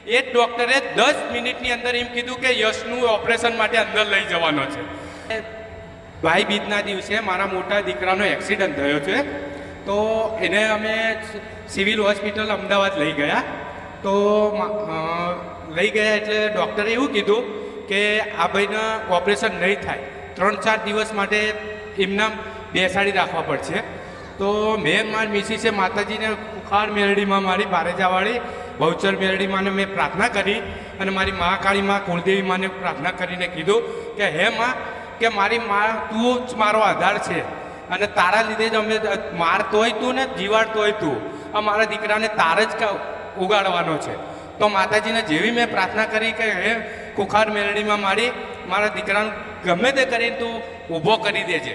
એ જ ડૉક્ટરે 10 મિનિટની અંદર એમ કીધું કે યશનું ઓપરેશન માટે અંદર લઈ જવાનો છે. ભાઈ બીજના દિવસે મારા મોટા દીકરાનો એક્સિડન્ટ થયો છે, તો એને અમે સિવિલ હોસ્પિટલ અમદાવાદ લઈ ગયા. તો લઈ ગયા એટલે ડૉક્ટરે એવું કીધું કે આ ભાઈને ઓપરેશન નહીં થાય, 3-4 દિવસ માટે એમના બેસાડી રાખવા પડશે. તો મેં મારી મિસિસે માતાજીને કુખાર મેરડીમાં, મારી બારેજાવાળી બહુચર મેરડીમાં મેં પ્રાર્થના કરી અને મારી મહાકાળી માં, કુળદેવી માને પ્રાર્થના કરીને કીધું કે હે માં, કે મારી માં તું જ મારો આધાર છે અને તારા લીધે જ અમે મારતોય તું ને જીવાડતોય તું, આ મારા દીકરાને તારે જ ઉગાડવાનો છે. તો માતાજીને જેવી મેં પ્રાર્થના કરી કે હે કુખાર મેરડીમાં મારા દીકરાને ગમે તે કરીને તું ઊભો કરી દેજે.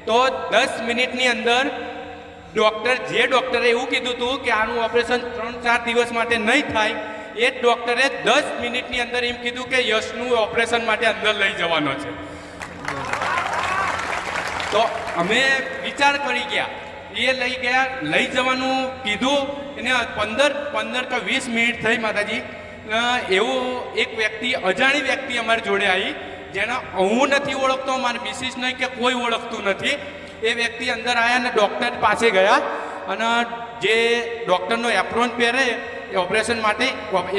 તો 10 મિનિટની અંદર ડૉક્ટરે એવું કીધું હતું કે આનું ઓપરેશન 3-4 દિવસ માટે નહીં થાય, એ જ ડૉક્ટરે 10 મિનિટની અંદર એમ કીધું કે યશનું ઓપરેશન માટે અંદર લઈ જવાનો છે. તો અમે વિચાર કરી ગયા, એ લઈ ગયા, લઈ જવાનું કીધું એને 15 કે 20 મિનિટ થઈ માતાજી. એવું એક વ્યક્તિ, અજાણી વ્યક્તિ અમારી જોડે આવી, જેને હું નથી ઓળખતો, મારી મિસિસ નહીં કે કોઈ ઓળખતું નથી. એ વ્યક્તિ અંદર આવ્યા અને ડૉક્ટર પાસે ગયા અને જે ડૉક્ટરનો એપ્રોન પહેરે, ઓપરેશન માટે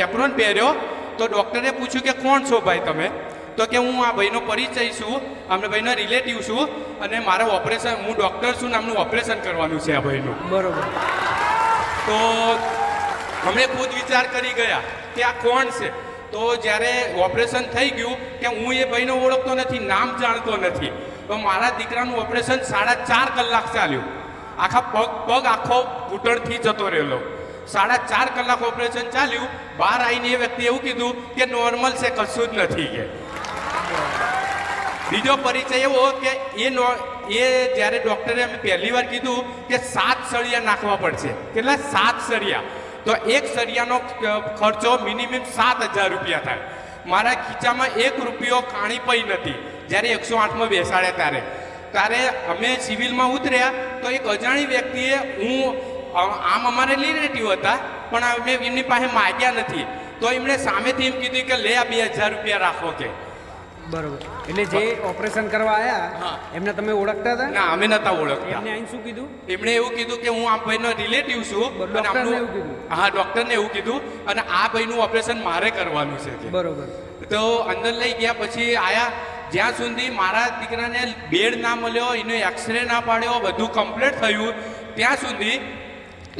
એપ્રોન પહેર્યો. તો ડૉક્ટરે પૂછ્યું કે કોણ છો ભાઈ તમે? તો કે હું આ ભાઈનો પરિચય છું, આમને ભાઈનો રિલેટિવ છું અને મારે ઓપરેશન, હું ડૉક્ટર છું ને આમનું ઓપરેશન કરવાનું છે આ ભાઈનું. બરોબર. તો અમે ખુદ વિચાર કરી ગયા કે આ કોણ છે. તો જ્યારે ઓપરેશન થઈ ગયું કે હું એ ભાઈને ઓળખતો નથી, નામ જાણતો નથી. તો મારા દીકરાનું ઓપરેશન 4.5 કલાક ચાલ્યું. આખા પગ આખો ઘૂંટણથી જતો રહેલો. 4.5 કલાક ઓપરેશન ચાલ્યું. બહાર આવીને એ વ્યક્તિ એવું કીધું કે નોર્મલ છે, કશું જ નથી કે. બીજો પરિચય એવો કે એ જ્યારે ડૉક્ટરે અમે પહેલી વાર કીધું કે 7 સળિયા નાખવા પડશે. કેટલા? 7 સળિયા. તો એક સળિયાનો ખર્ચો મિનિમમ 7,000 રૂપિયા થાય. મારા ખીચામાં 1 રૂપિયો કાણી પઈ નથી. જ્યારે 108માં બેસાડ્યા ત્યારે અમે સિવિલમાં ઉતર્યા તો એક અજાણી વ્યક્તિએ, આમ અમારે રિલેટિવ હતા પણ અમે એમની પાસે માગ્યા નથી, તો એમણે સામેથી એમ કીધું કે લે આ 2,000 રૂપિયા રાખો કે. બરોબર. એટલે જે ઓપરેશન કરવા આવ્યા એમને તમે ઓળખતા હતા? ના, અમે નતા ઓળખતા. એમને આઈને શું કીધું? એમણે એવું કીધું કે હું આ ભાઈનો રિલેટિવ છું. ડોક્ટરને એવું કીધું? હા, ડૉક્ટરને એવું કીધું અને આ ભાઈનું ઓપરેશન મારે કરવાનું છે. બરોબર. તો અંદર લઈ ગયા. પછી આયા, જ્યાં સુધી મારા દીકરાને બેડ ના મળ્યો, એનો એક્સરે ના પાડ્યો, બધું કમ્પ્લીટ થયું, ત્યાં સુધી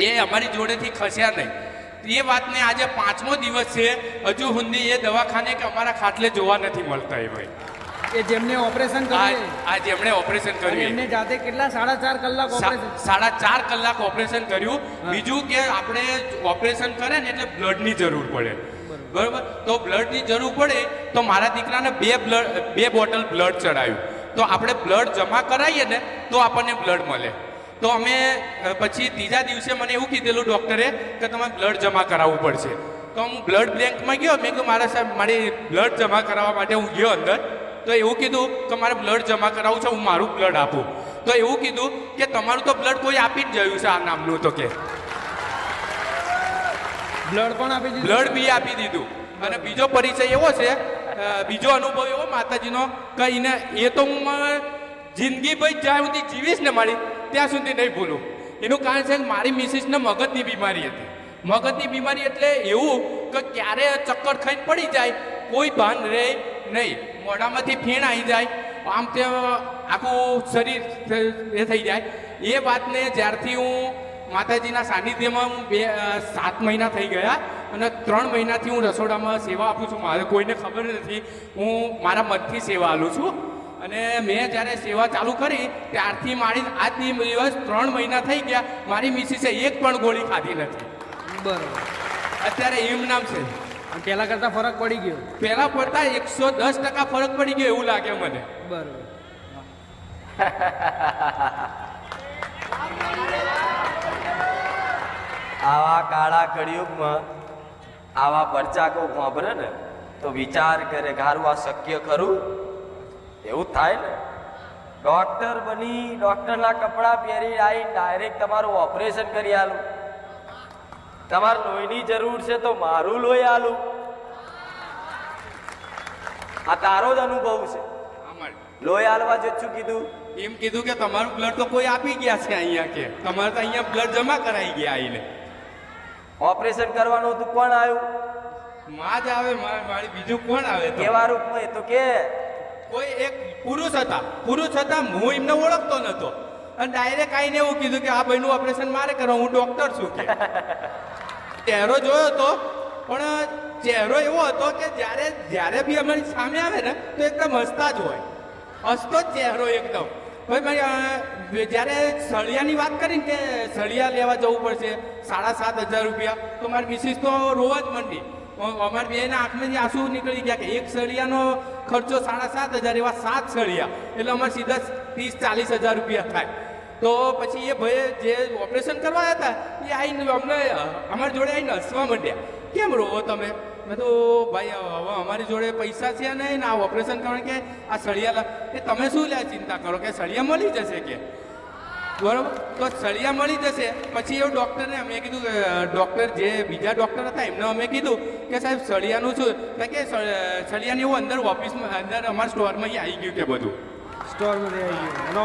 એ અમારી જોડેથી ખસ્યા નહીં. એ વાતને આજે 5મો દિવસ છે, હજુ સુધી એ દવાખાને કે અમારા ખાટલે જોવા નથી મળતા. એ ભાઈ એ જેમને ઓપરેશન કર્યું, આ જેમણે ઓપરેશન કર્યું, એમને જાતે કેટલા 4.5 કલાક ઓપરેશન? 4.5 કલાક ઓપરેશન કર્યું. બીજું કે આપણે ઓપરેશન કરે ને એટલે બ્લડની જરૂર પડે, બરોબર? તો બ્લડની જરૂર પડે તો મારા દીકરાને 2 બોટલ બ્લડ ચડાવ્યું. તો આપણે બ્લડ જમા કરાવીએ ને તો આપણને બ્લડ મળે. તો અમે પછી 3જા દિવસે મને એવું કીધેલું ડૉક્ટરે કે તમારે બ્લડ જમા કરાવવું પડશે. તો હું બ્લડ બેંકમાં ગયો. મેં કહ્યું મારા સાહેબ, મારી બ્લડ જમા કરાવવા માટે હું ગયો અંદર. તો એવું કીધું કે મારે બ્લડ જમા કરાવવું છે, હું મારું બ્લડ આપું. તો એવું કીધું કે તમારું તો બ્લડ કોઈ આપી જ ગયું છે આ નામનું. તો કે બ્લડ પણ આપી દીધું? બ્લડ બી આપી દીધું. અને બીજો પરિચય એવો છે, બીજો અનુભવ એવો માતાજીનો કહીને, એ તો હું જિંદગી ભાઈ જ્યાં સુધી જીવીશ ને મારી ત્યાં સુધી નહીં ભૂલું. એનું કારણ છે કે મારી મિસિસને મગજની બીમારી હતી. મગજની બીમારી એટલે એવું કે ક્યારે ચક્કર ખાઈને પડી જાય, કોઈ ભાન રહે નહીં, મોઢામાંથી ફીણ આવી જાય, આમ તે આખું શરીર એ થઈ જાય. એ વાતને જ્યારથી હું માતાજીના સાનિધ્યમાં, હું 7 મહિના થઈ ગયા અને 3 મહિનાથી હું રસોડામાં સેવા આપું છું. મારે કોઈને ખબર નથી, હું મારા મનથી સેવા આપું છું. અને મેં જ્યારે સેવા ચાલુ કરી ત્યારથી મારી આજ દિવસ 3 મહિના થઈ ગયા, મારી મિસિસે 1 પણ ગોળી ખાધી નથી. બરોબર. અત્યારે એમ નામ છે. પહેલા કરતા ફરક પડી ગયો? પહેલા પડતા 110% ફરક પડી ગયો એવું લાગે મને. બરોબર. આવા કાળા કળિયુગમાં આવા પરચાકો વાપરે ને તો વિચાર કરે કે હારું આ શક્ય ખરું? એવું થાય ને. ડોક્ટર બની, ડોક્ટરના કપડાં પહેરી આવીને ડાયરેક્ટ તમારું ઓપરેશન કરી આલું. તમારે લોહીની જરૂર છે તો મારું લોહી આલું. આ તારો જ અનુભવ છે. અમારે લોહી હાલવા જો શું કીધું? એમ કીધું કે તમારું બ્લડ તો કોઈ આપી ગયા છે અહીંયા કે તમારે તો અહીંયા બ્લડ જમા કરાઈ ગયા આવીને. ઓપરેશન કરવાનું હતું, કોણ આવ્યું? માં જ આવે મારી બીજું કોણ આવે તો? કેવા રૂપમાં? એ તો કે કોઈ એક પુરુષ હતા હું એમને ઓળખતો નતો અને ડાયરેક્ટ આવીને એવું કીધું કે આ ભાઈનું ઓપરેશન મારે કરવા, હું ડોક્ટર છું કે. ચહેરો જોયો તો પણ ચહેરો એવો હતો કે જ્યારે બી અમારી સામે આવે ને તો એકદમ હસતા જ હોય, હસતો જ ચહેરો એકદમ. ભાઈ મારી જ્યારે સળિયાની વાત કરીને કે સળિયા લેવા જવું પડશે 7,500 રૂપિયા, તો મારી મિસિસ તો રોવા જ માંડી. અમારી બેના આંખમાંથી આંસુ નીકળી ગયા કે એક સળિયાનો ખર્ચો 7,500, એવા 7 સળિયા એટલે અમારે સીધા 30-40 હજાર રૂપિયા થાય. તો પછી એ ભાઈ જે ઓપરેશન કરવા હતા એ આવીને અમને અમારી જોડે આવીને હસવા માંડ્યા, કેમ રોવો તમે? મેં તો ભાઈ હવે અમારી જોડે પૈસા છે નહીં ને આ ઓપરેશન કરવાનું કે આ સળિયા એ તમે શું લે ચિંતા કરો કે સળિયા મળી જશે કે. બરાબર, તો સળિયા મળી જશે. પછી એવું ડૉક્ટરને અમે કીધું કે ડૉક્ટર જે બીજા ડૉક્ટર હતા એમને અમે કીધું કે સાહેબ સળિયાનું શું કે સળિયાની એવું અંદર ઓફિસમાં અંદર અમારા સ્ટોરમાં આવી ગયું કે બધું સ્ટોરમાં આવી ગયું અને